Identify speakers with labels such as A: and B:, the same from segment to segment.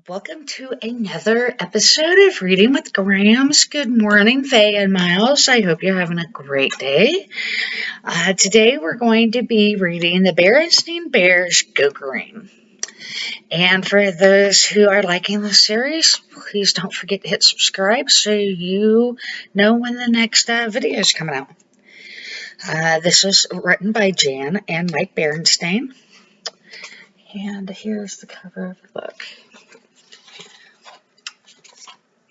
A: Welcome to another episode of Reading with Grams. Good morning, Fey and Miles. I hope you're having a great day. Today we're going to be reading the Berestain Bears Go Green. And for those who are liking the series, please don't forget to hit subscribe so you know when the next video is coming out. This is written by Jan and Mike Berestain. And here's the cover of the book.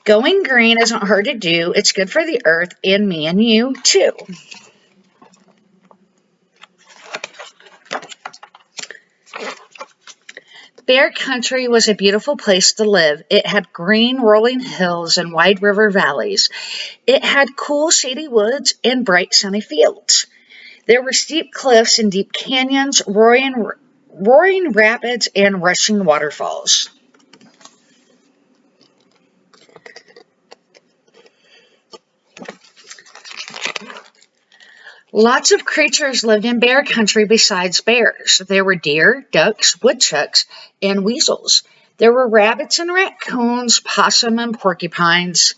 A: Going green isn't hard to do. It's good for the earth and me and you, too. Bear Country was a beautiful place to live. It had green, rolling hills and wide river valleys. It had cool, shady woods and bright, sunny fields. There were steep cliffs and deep canyons, roaring rapids, and rushing waterfalls. Lots of creatures lived in bear country besides bears. There were deer, ducks, woodchucks, and weasels. There were rabbits and raccoons, possum and porcupines.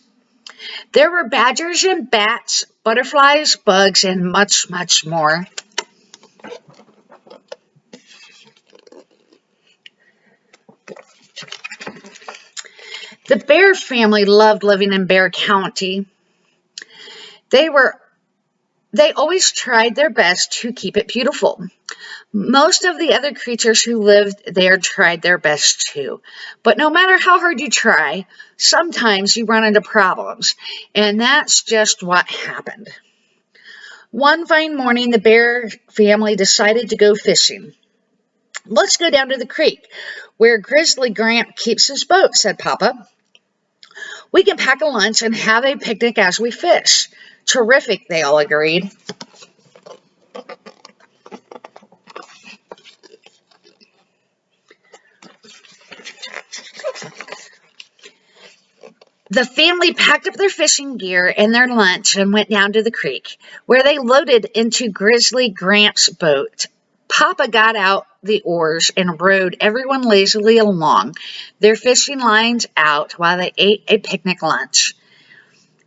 A: There were badgers and bats, butterflies, bugs, and much, much more. The bear family loved living in Bear County. They always tried their best to keep it beautiful. Most of the other creatures who lived there tried their best too. But no matter how hard you try, sometimes you run into problems. And that's just what happened. One fine morning, the bear family decided to go fishing. "Let's go down to the creek, where Grizzly Gramp keeps his boat," said Papa. "We can pack a lunch and have a picnic as we fish." "Terrific," they all agreed. The family packed up their fishing gear and their lunch and went down to the creek, where they loaded into Grizzly Gramp's boat. Papa got out the oars and rowed everyone lazily along, their fishing lines out while they ate a picnic lunch.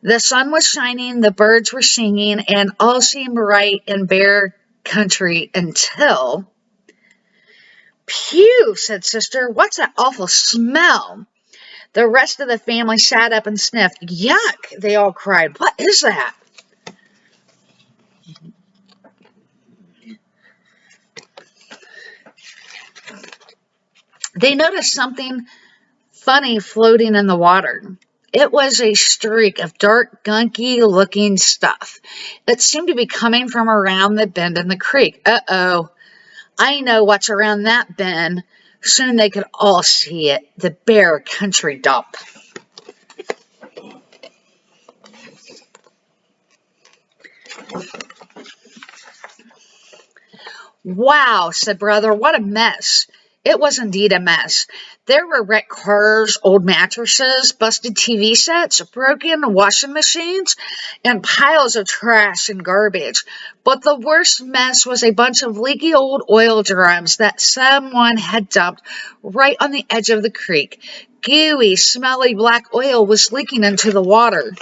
A: The sun was shining, the birds were singing, and all seemed right in Bear Country until... "Phew," said Sister, "what's that awful smell?" The rest of the family sat up and sniffed. "Yuck," they all cried. "What is that?" They noticed something funny floating in the water. It was a streak of dark, gunky-looking stuff. It seemed to be coming from around the bend in the creek. "Uh-oh, I know what's around that bend." Soon they could all see it, the Bear Country dump. "Wow," said Brother, "what a mess." It was indeed a mess. There were wrecked cars, old mattresses, busted TV sets, broken washing machines, and piles of trash and garbage. But the worst mess was a bunch of leaky old oil drums that someone had dumped right on the edge of the creek. Gooey, smelly black oil was leaking into the water.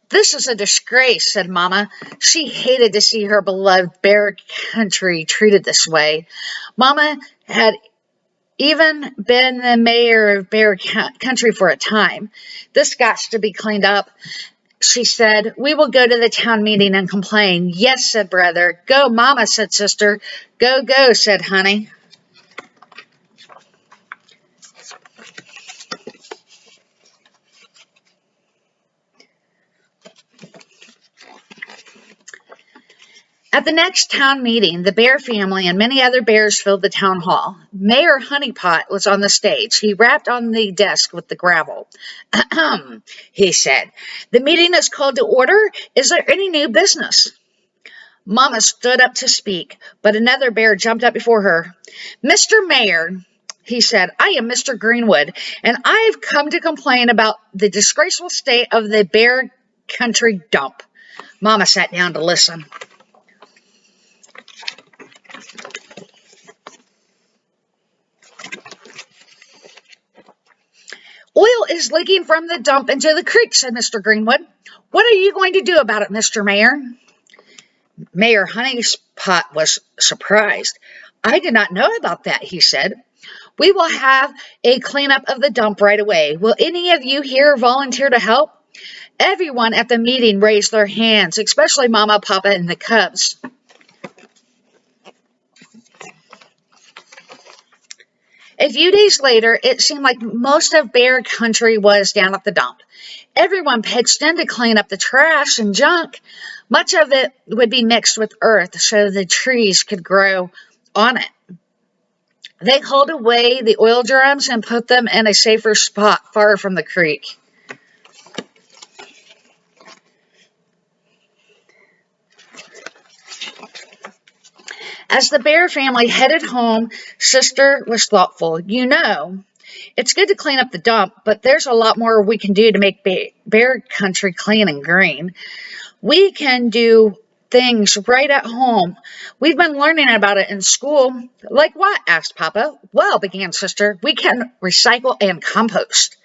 A: "This is a disgrace," said Mama. She hated to see her beloved Bear Country treated this way. Mama had even been the mayor of Bear Country for a time. "This got to be cleaned up," she said. "We will go to the town meeting and complain." "Yes," said Brother. "Go, Mama," said Sister. "Go, go," said Honey. At the next town meeting, the Bear family and many other bears filled the town hall. Mayor Honeypot was on the stage. He rapped on the desk with the gravel. "Ahem," he said. "The meeting is called to order. Is there any new business?" Mama stood up to speak, but another bear jumped up before her. "Mr. Mayor," he said, "I am Mr. Greenwood, and I have come to complain about the disgraceful state of the Bear Country dump." Mama sat down to listen. Oil is leaking from the dump into the creek, said Mr. Greenwood. What are you going to do about it, Mr. Mayor? Mayor Honeyspot was surprised. I did not know about that, he said. We will have a cleanup of the dump right away. Will any of you here volunteer to help? Everyone at the meeting raised their hands, especially Mama, Papa, and the cubs. A few days later, it seemed like most of Bear Country was down at the dump. Everyone pitched in to clean up the trash and junk. Much of it would be mixed with earth so the trees could grow on it. They hauled away the oil drums and put them in a safer spot far from the creek. As the Bear family headed home, Sister was thoughtful. You know, it's good to clean up the dump, but there's a lot more we can do to make Bear Country clean and green. We can do things right at home. We've been learning about it in school. Like what? Asked Papa. Well, began Sister, we can recycle and compost.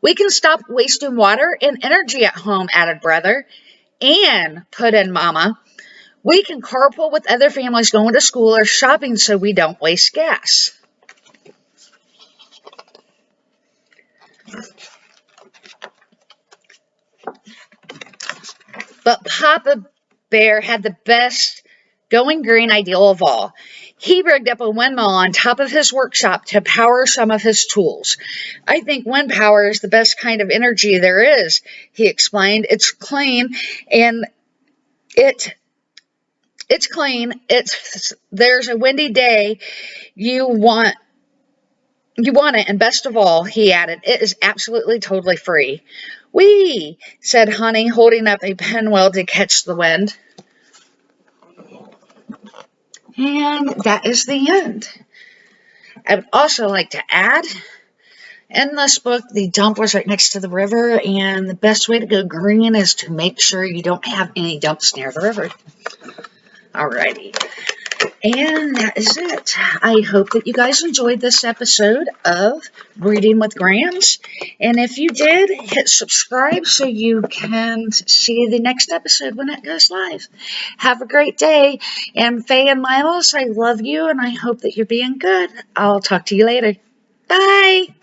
A: We can stop wasting water and energy at home, added Brother. And, put in Mama, we can carpool with other families going to school or shopping so we don't waste gas. But Papa Bear had the best going green idea of all. He rigged up a windmill on top of his workshop to power some of his tools. I think wind power is the best kind of energy there is, he explained. It's clean and it's clean. There's a windy day. You want it, and best of all, he added, it is absolutely totally free. Whee, said Honey, holding up a pinwheel to catch the wind. And that is the end. I would also like to add, in this book, the dump was right next to the river, and the best way to go green is to make sure you don't have any dumps near the river. Alrighty. And that is it. I hope that you guys enjoyed this episode of Reading with Grams. And if you did, hit subscribe so you can see the next episode when it goes live. Have a great day. And Fey and Miles, I love you and I hope that you're being good. I'll talk to you later. Bye.